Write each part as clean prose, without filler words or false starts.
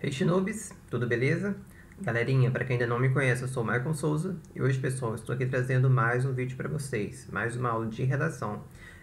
Hey Noobs, tudo beleza? Galerinha, para quem ainda não me conhece, eu sou o Maicon Souza e hoje, pessoal, estou aqui trazendo mais um vídeo para vocês, mais uma aula de redação.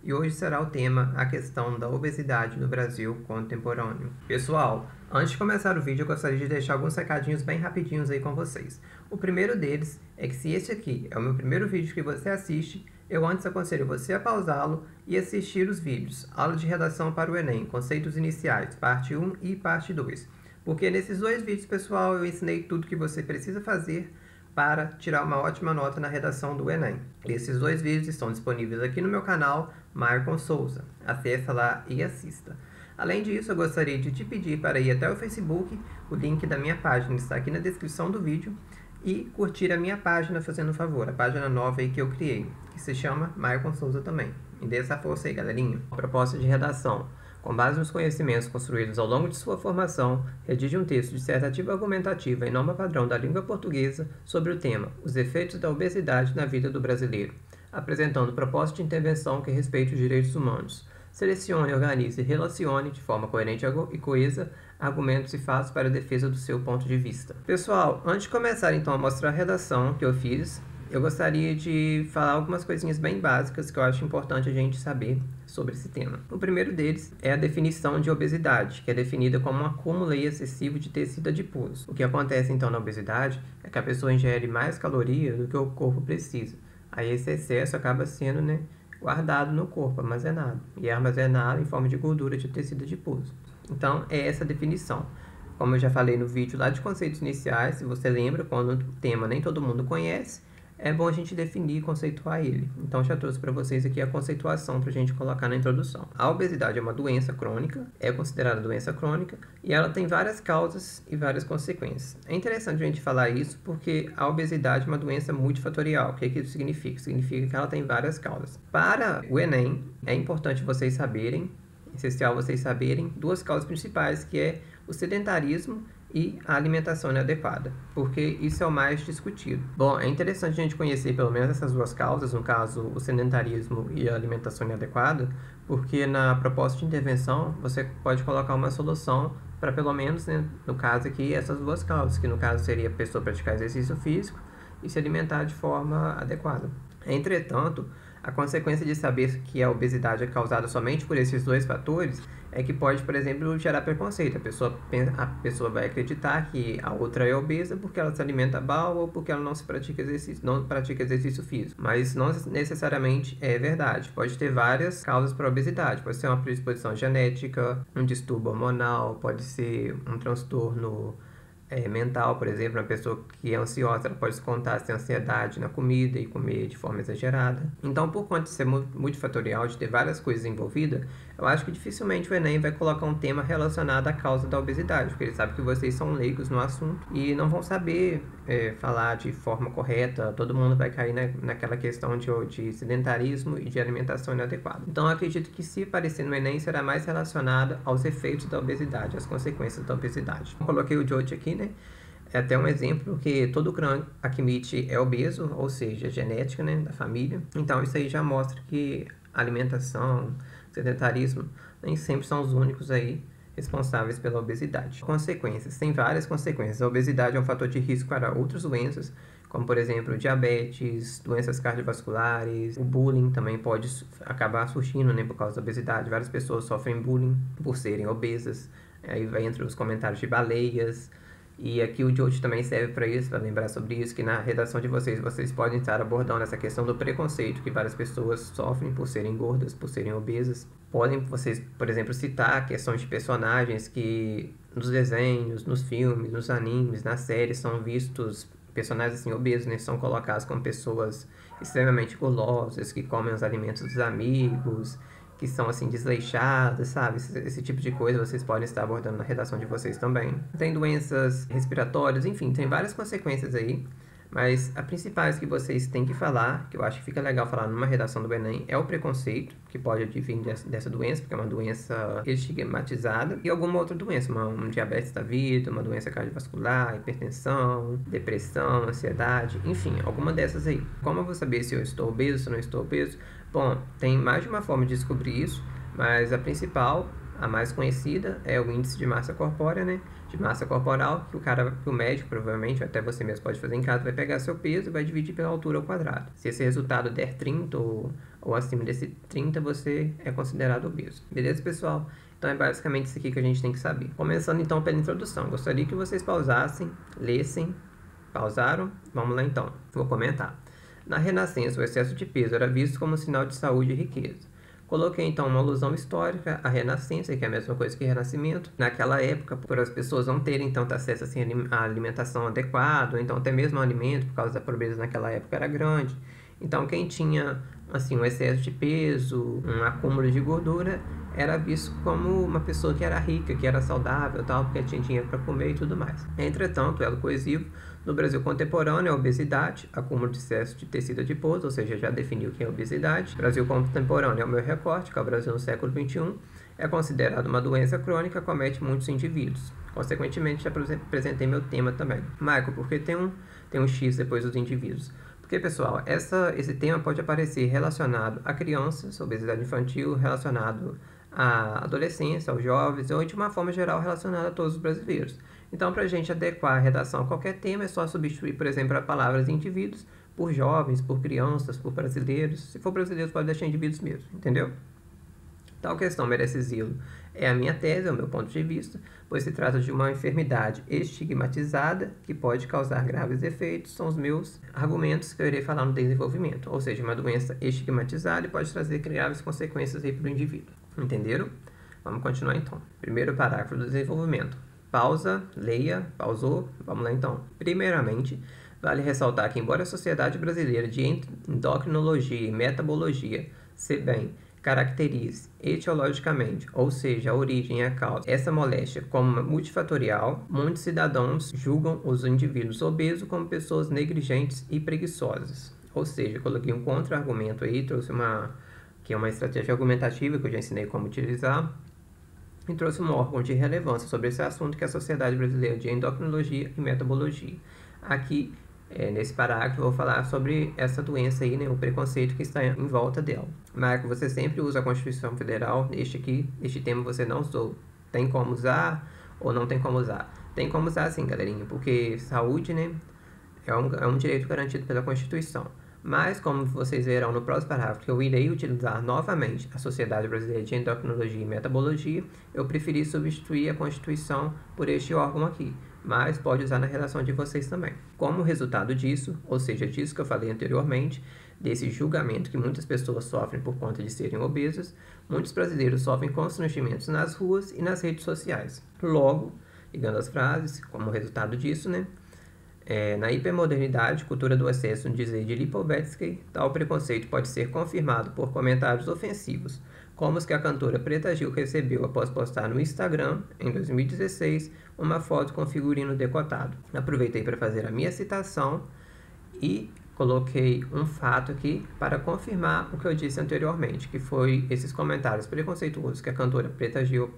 E hoje será o tema a questão da obesidade no Brasil contemporâneo. Pessoal, antes de começar o vídeo, eu gostaria de deixar alguns recadinhos bem rapidinhos aí com vocês. O primeiro deles é que se este aqui é o meu primeiro vídeo que você assiste, eu antes aconselho você a pausá-lo e assistir os vídeos Aula de Redação para o Enem, Conceitos Iniciais, parte 1 e parte 2. Porque nesses dois vídeos, pessoal, eu ensinei tudo que você precisa fazer para tirar uma ótima nota na redação do Enem. Esses dois vídeos estão disponíveis aqui no meu canal, Maicon Souza. Acesse lá e assista. Além disso, eu gostaria de te pedir para ir até o Facebook, o link da minha página está aqui na descrição do vídeo, e curtir a minha página, fazendo um favor, a página nova aí que eu criei, que se chama Maicon Souza também. Me dê essa força aí, galerinha. Proposta de redação. Com base nos conhecimentos construídos ao longo de sua formação, redige um texto dissertativo argumentativa em norma padrão da língua portuguesa sobre o tema Os efeitos da obesidade na vida do brasileiro, apresentando proposta de intervenção que respeite os direitos humanos. Selecione, organize e relacione, de forma coerente e coesa, argumentos e fatos para a defesa do seu ponto de vista. Pessoal, antes de começar então a mostrar a redação que eu fiz, eu gostaria de falar algumas coisinhas bem básicas que eu acho importante a gente saber sobre esse tema. O primeiro deles é a definição de obesidade, que é definida como um acúmulo excessivo de tecido adiposo. O que acontece então na obesidade é que a pessoa ingere mais calorias do que o corpo precisa. Aí esse excesso acaba sendo guardado no corpo, armazenado. E é armazenado em forma de gordura de tecido adiposo. Então é essa a definição. Como eu já falei no vídeo lá de conceitos iniciais, se você lembra, quando o tema nem todo mundo conhece, é bom a gente definir e conceituar ele. Então, já trouxe para vocês aqui a conceituação para a gente colocar na introdução. A obesidade é uma doença crônica, é considerada doença crônica, e ela tem várias causas e várias consequências. É interessante a gente falar isso porque a obesidade é uma doença multifatorial. O que isso significa? Significa que ela tem várias causas. Para o Enem, é importante vocês saberem, essencial vocês saberem, duas causas principais, que é o sedentarismo e a alimentação inadequada, porque isso é o mais discutido. Bom, é interessante a gente conhecer pelo menos essas duas causas, no caso o sedentarismo e a alimentação inadequada, porque na proposta de intervenção você pode colocar uma solução para pelo menos, no caso aqui, essas duas causas, que no caso seria a pessoa praticar exercício físico e se alimentar de forma adequada. Entretanto, a consequência de saber que a obesidade é causada somente por esses dois fatores é que pode, por exemplo, gerar preconceito. A pessoa vai acreditar que a outra é obesa porque ela se alimenta mal ou porque ela não pratica exercício físico. Mas não necessariamente é verdade. Pode ter várias causas para a obesidade. Pode ser uma predisposição genética, um distúrbio hormonal, pode ser um transtorno mental, por exemplo. Uma pessoa que é ansiosa, ela pode descontar essa ansiedade na comida e comer de forma exagerada. Então, por conta de ser multifatorial, de ter várias coisas envolvidas, eu acho que dificilmente o Enem vai colocar um tema relacionado à causa da obesidade, porque ele sabe que vocês são leigos no assunto e não vão saber falar de forma correta. Todo mundo vai cair naquela questão de sedentarismo e de alimentação inadequada. Então, eu acredito que se aparecer no Enem, será mais relacionado aos efeitos da obesidade, às consequências da obesidade. Eu coloquei o George aqui, é até um exemplo que todo crânio admite é obeso, ou seja, genética, da família. Então isso aí já mostra que alimentação, sedentarismo, nem sempre são os únicos aí responsáveis pela obesidade. Consequências, tem várias consequências. A obesidade é um fator de risco para outras doenças, como por exemplo diabetes, doenças cardiovasculares, o bullying também pode acabar surgindo por causa da obesidade. Várias pessoas sofrem bullying por serem obesas, aí vai entre os comentários de baleias. E aqui o George também serve para isso, para lembrar sobre isso, que na redação de vocês podem estar abordando essa questão do preconceito que várias pessoas sofrem por serem gordas, por serem obesas. Podem vocês, por exemplo, citar questões de personagens que nos desenhos, nos filmes, nos animes, nas séries são vistos personagens assim obesos, são colocados como pessoas extremamente gulosas, que comem os alimentos dos amigos, que são assim desleixadas, sabe? Esse tipo de coisa vocês podem estar abordando na redação de vocês também. Tem doenças respiratórias, enfim, tem várias consequências aí, mas as principais que vocês têm que falar, que eu acho que fica legal falar numa redação do Enem, é o preconceito, que pode advir dessa doença, porque é uma doença estigmatizada, e alguma outra doença, um diabetes da vida, uma doença cardiovascular, hipertensão, depressão, ansiedade, enfim, alguma dessas aí. Como eu vou saber se eu estou obeso, se eu não estou obeso? Bom, tem mais de uma forma de descobrir isso, mas a principal, a mais conhecida, é o índice de massa corpórea, de massa corporal, que o médico, provavelmente, até você mesmo pode fazer em casa, vai pegar seu peso e vai dividir pela altura ao quadrado. Se esse resultado der 30 ou acima desse 30, você é considerado obeso. Beleza, pessoal? Então é basicamente isso aqui que a gente tem que saber. Começando então pela introdução. Gostaria que vocês pausassem, lessem. Pausaram? Vamos lá então. Vou comentar. Na Renascença, o excesso de peso era visto como um sinal de saúde e riqueza. Coloquei então uma alusão histórica à Renascença, que é a mesma coisa que Renascimento. Naquela época, por as pessoas não terem tanto acesso assim, à alimentação adequada, ou então até mesmo ao alimento, por causa da pobreza naquela época era grande. Então quem tinha assim, um excesso de peso, um acúmulo de gordura, era visto como uma pessoa que era rica, que era saudável, tal, porque tinha dinheiro para comer e tudo mais. Entretanto, o elo coesivo no Brasil contemporâneo é a obesidade, acúmulo de excesso de tecido adiposo, ou seja, já definiu o que é obesidade. Brasil contemporâneo é o meu recorte, que é o Brasil no século XXI, é considerado uma doença crônica que comete muitos indivíduos. Consequentemente, já apresentei meu tema também. Michael, por que tem um X depois dos indivíduos? Porque, pessoal, esse tema pode aparecer relacionado a crianças, obesidade infantil, relacionado à adolescência, aos jovens, ou de uma forma geral relacionado a todos os brasileiros. Então, para a gente adequar a redação a qualquer tema, é só substituir, por exemplo, as palavras indivíduos por jovens, por crianças, por brasileiros. Se for brasileiros, pode deixar indivíduos mesmo, entendeu? Tal questão merece zelo. É a minha tese, é o meu ponto de vista, pois se trata de uma enfermidade estigmatizada que pode causar graves efeitos. São os meus argumentos que eu irei falar no desenvolvimento. Ou seja, uma doença estigmatizada e pode trazer graves consequências para o indivíduo. Entenderam? Vamos continuar então. Primeiro parágrafo do desenvolvimento. Pausa, leia, pausou, vamos lá então. Primeiramente, vale ressaltar que embora a Sociedade Brasileira de Endocrinologia e Metabologia, SEBEM, caracterize etiologicamente, ou seja, a origem e a causa, essa moléstia como multifatorial, muitos cidadãos julgam os indivíduos obesos como pessoas negligentes e preguiçosas. Ou seja, coloquei um contra-argumento aí, trouxe que é uma estratégia argumentativa que eu já ensinei como utilizar, e trouxe um órgão de relevância sobre esse assunto, que é a Sociedade Brasileira de Endocrinologia e Metabologia. Aqui, nesse parágrafo, eu vou falar sobre essa doença aí, né, o preconceito que está em volta dela. Marco, você sempre usa a Constituição Federal, este tema você não usou. Tem como usar ou não tem como usar? Tem como usar sim, galerinha, porque saúde, né, é um direito garantido pela Constituição. Mas, como vocês verão no próximo parágrafo, que eu irei utilizar novamente a Sociedade Brasileira de Endocrinologia e Metabologia, eu preferi substituir a Constituição por este órgão aqui, mas pode usar na redação de vocês também. Como resultado disso, ou seja, disso que eu falei anteriormente, desse julgamento que muitas pessoas sofrem por conta de serem obesas, muitos brasileiros sofrem constrangimentos nas ruas e nas redes sociais. Logo, ligando as frases, como resultado disso, né? Na hipermodernidade, cultura do excesso, dizer de Lipovetsky, tal preconceito pode ser confirmado por comentários ofensivos, como os que a cantora Preta Gil recebeu após postar no Instagram, em 2016, uma foto com figurino decotado. Aproveitei para fazer a minha citação e coloquei um fato aqui para confirmar o que eu disse anteriormente, que foi esses comentários preconceituosos que a cantora Preta Gil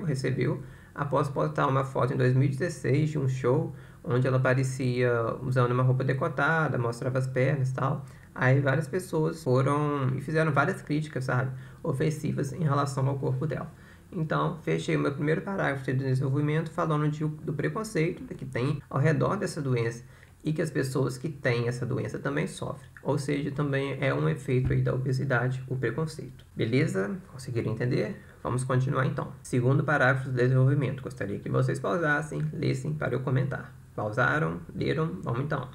recebeu, após postar uma foto em 2016 de um show onde ela aparecia usando uma roupa decotada, mostrava as pernas e tal. Aí várias pessoas foram e fizeram várias críticas, sabe, ofensivas em relação ao corpo dela. Então, fechei o meu primeiro parágrafo de desenvolvimento falando do preconceito que tem ao redor dessa doença e que as pessoas que têm essa doença também sofrem. Ou seja, também é um efeito aí da obesidade, o preconceito. Beleza? Conseguiram entender? Vamos continuar então. Segundo parágrafo do desenvolvimento. Gostaria que vocês pausassem, lessem para eu comentar. Pausaram? Leram? Vamos então.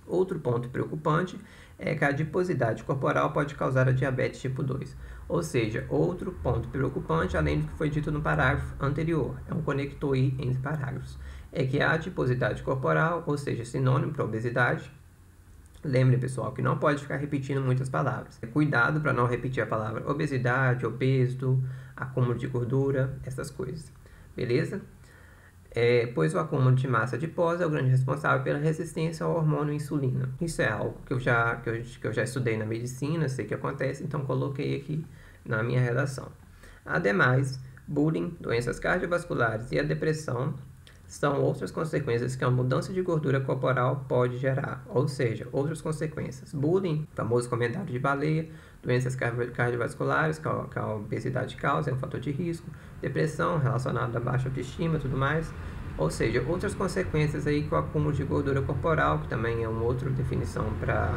Outro ponto preocupante é que a adiposidade corporal pode causar a diabetes tipo 2. Ou seja, outro ponto preocupante, além do que foi dito no parágrafo anterior, é um conector aí entre parágrafos, é que a adiposidade corporal, ou seja, sinônimo para obesidade, lembre, pessoal, que não pode ficar repetindo muitas palavras. Cuidado para não repetir a palavra obesidade, obeso, acúmulo de gordura, essas coisas. Beleza? Pois o acúmulo de massa adiposa é o grande responsável pela resistência ao hormônio insulina. Isso é algo que eu já estudei na medicina, sei que acontece, então coloquei aqui na minha redação. Ademais, bullying, doenças cardiovasculares e a depressão são outras consequências que a mudança de gordura corporal pode gerar, ou seja, outras consequências. Bullying, famoso comentário de baleia, doenças cardiovasculares que a obesidade causa, é um fator de risco, depressão relacionada à baixa autoestima e tudo mais. Ou seja, outras consequências aí que o acúmulo de gordura corporal, que também é uma outra definição para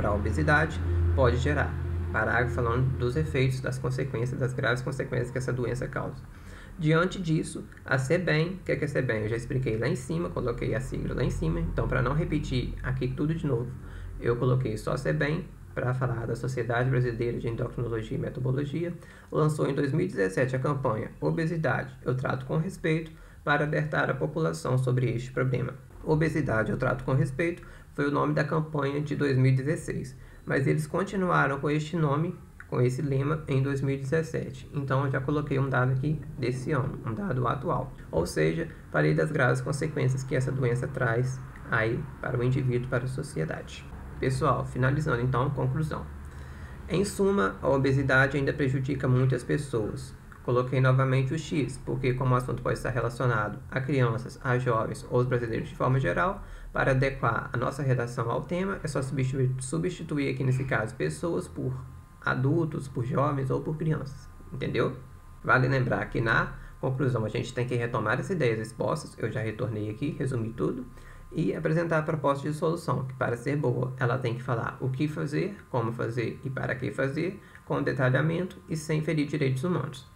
a obesidade, pode gerar. Parágrafo falando dos efeitos, das consequências, das graves consequências que essa doença causa. Diante disso, a CBEM, o que é a CBEM? Eu já expliquei lá em cima, coloquei a sigla lá em cima, então para não repetir aqui tudo de novo, eu coloquei só a CBEM para falar da Sociedade Brasileira de Endocrinologia e Metabologia, lançou em 2017 a campanha Obesidade, eu trato com respeito, para alertar a população sobre este problema. Obesidade, eu trato com respeito, foi o nome da campanha de 2016, mas eles continuaram com este nome, com esse lema, em 2017. Então, eu já coloquei um dado aqui desse ano, um dado atual. Ou seja, falei das graves consequências que essa doença traz aí para o indivíduo, para a sociedade. Pessoal, finalizando então, conclusão. Em suma, a obesidade ainda prejudica muitas pessoas. Coloquei novamente o X, porque como o assunto pode estar relacionado a crianças, a jovens ou os brasileiros de forma geral, para adequar a nossa redação ao tema, é só substituir aqui nesse caso pessoas por adultos, por jovens ou por crianças, entendeu? Vale lembrar que na conclusão a gente tem que retomar as ideias expostas, eu já retornei aqui, resumi tudo, e apresentar a proposta de solução, que para ser boa, ela tem que falar o que fazer, como fazer e para que fazer, com detalhamento e sem ferir direitos humanos.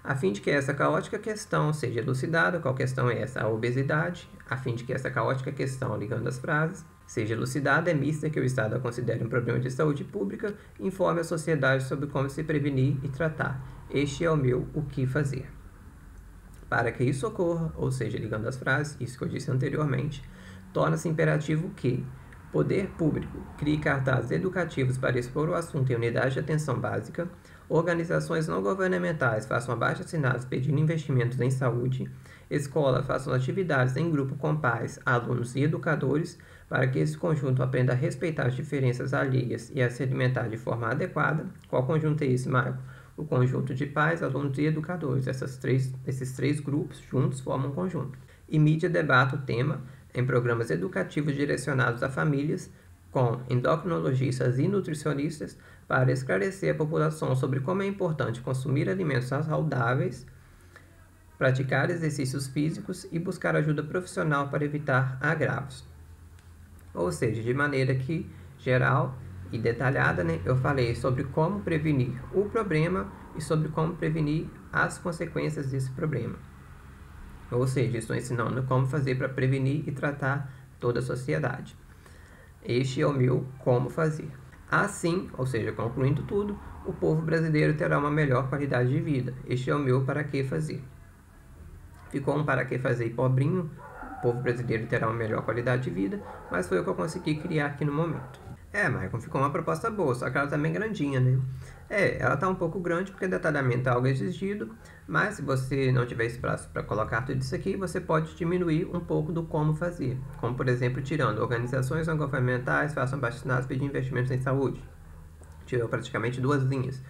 A fim de que essa caótica questão seja elucidada, qual questão é essa? A obesidade. A fim de que essa caótica questão, ligando as frases, seja elucidada, é mista que o Estado a considere um problema de saúde pública, informe a sociedade sobre como se prevenir e tratar. Este é o meu o que fazer. Para que isso ocorra, ou seja, ligando as frases, isso que eu disse anteriormente, torna-se imperativo que o poder público crie cartazes educativos para expor o assunto em unidade de atenção básica, organizações não governamentais façam abaixo-assinados pedindo investimentos em saúde, escolas façam atividades em grupo com pais, alunos e educadores para que esse conjunto aprenda a respeitar as diferenças alheias e a se alimentar de forma adequada. Qual conjunto é esse, Marco? O conjunto de pais, alunos e educadores. Esses três grupos juntos formam um conjunto. E mídia debate o tema em programas educativos direcionados a famílias, com endocrinologistas e nutricionistas, para esclarecer a população sobre como é importante consumir alimentos saudáveis, praticar exercícios físicos e buscar ajuda profissional para evitar agravos. Ou seja, de maneira que geral e detalhada, eu falei sobre como prevenir o problema e sobre como prevenir as consequências desse problema. Ou seja, estou ensinando como fazer para prevenir e tratar toda a sociedade. Este é o meu como fazer. Assim, ou seja, concluindo tudo, o povo brasileiro terá uma melhor qualidade de vida. Este é o meu para que fazer. Ficou um para que fazer pobrinho, o povo brasileiro terá uma melhor qualidade de vida, mas foi o que eu consegui criar aqui no momento. Maicon, ficou uma proposta boa, só que ela tá bem grandinha, né? Ela tá um pouco grande porque detalhamento é algo exigido, mas se você não tiver espaço para colocar tudo isso aqui, você pode diminuir um pouco do como fazer. Como, por exemplo, tirando organizações não governamentais, façam abaixo-assinados pedir investimentos em saúde. Tirou praticamente 2 linhas.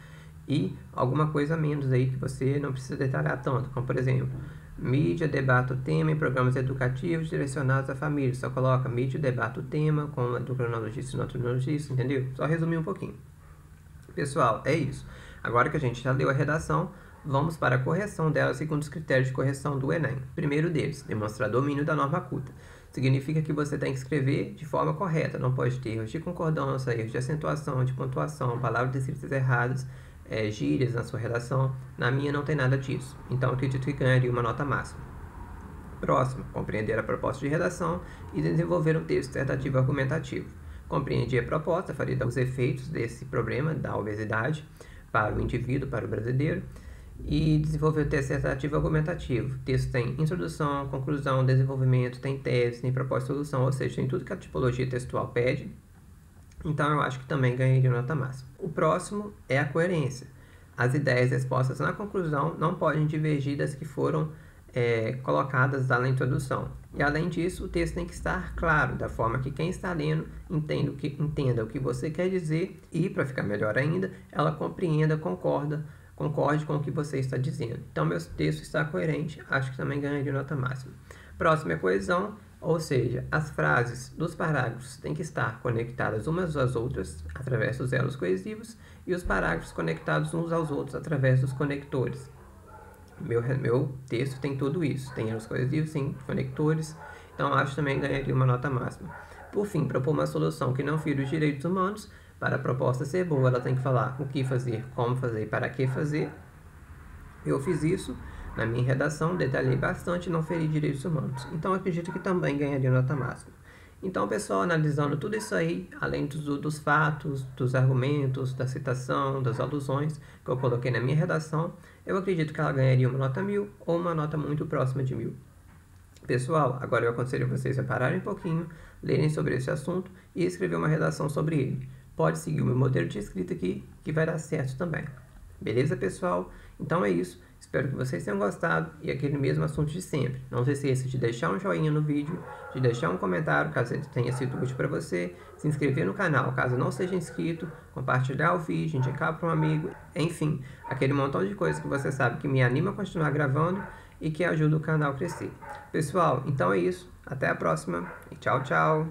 E alguma coisa a menos aí que você não precisa detalhar tanto, como, por exemplo, mídia debate o tema em programas educativos direcionados à família. Só coloca mídia debate o tema com endocrinologista e nutricionista, entendeu? Só resumir um pouquinho. Pessoal, é isso. Agora que a gente já leu a redação, vamos para a correção dela segundo os critérios de correção do Enem. Primeiro deles, demonstrar domínio da norma culta. Significa que você tem que escrever de forma correta, não pode ter erros de concordância, erros de acentuação, de pontuação, palavras escritas erradas, gírias na sua redação. Na minha não tem nada disso, então eu acredito que ganharia uma nota máxima. Próximo, compreender a proposta de redação e desenvolver um texto dissertativo argumentativo. Compreendi a proposta, falei dos efeitos desse problema da obesidade para o indivíduo, para o brasileiro, e desenvolver o texto dissertativo argumentativo. O texto tem introdução, conclusão, desenvolvimento, tem tese, tem proposta de solução, ou seja, tem tudo que a tipologia textual pede. Então, eu acho que também ganharia nota máxima. O próximo é a coerência. As ideias expostas na conclusão não podem divergir das que foram colocadas lá na introdução. E, além disso, o texto tem que estar claro, da forma que quem está lendo entenda o que você quer dizer e, para ficar melhor ainda, ela compreenda, concorda concorde com o que você está dizendo. Então, meu texto está coerente, acho que também ganharia nota máxima. Próximo é coesão, ou seja, as frases dos parágrafos têm que estar conectadas umas às outras através dos elos coesivos e os parágrafos conectados uns aos outros através dos conectores. Meu texto tem tudo isso, tem elos coesivos, tem conectores, então acho que também ganharia uma nota máxima. Por fim, propor uma solução que não fira os direitos humanos. Para a proposta ser boa, ela tem que falar o que fazer, como fazer e para que fazer. Eu fiz isso na minha redação, detalhei bastante e não feri direitos humanos. Então, acredito que também ganharia nota máxima. Então, pessoal, analisando tudo isso aí, além dos fatos, dos argumentos, da citação, das alusões que eu coloquei na minha redação, eu acredito que ela ganharia uma nota 1000 ou uma nota muito próxima de 1000. Pessoal, agora eu aconselho vocês a pararem um pouquinho, lerem sobre esse assunto e escrever uma redação sobre ele. Pode seguir o meu modelo de escrita aqui, que vai dar certo também. Beleza, pessoal? Então é isso. Espero que vocês tenham gostado e aquele mesmo assunto de sempre. Não se esqueça de deixar um joinha no vídeo, de deixar um comentário caso ele tenha sido útil para você, se inscrever no canal caso não seja inscrito, compartilhar o vídeo, indicar para um amigo, enfim, aquele montão de coisas que você sabe que me anima a continuar gravando e que ajuda o canal a crescer. Pessoal, então é isso. Até a próxima e tchau, tchau!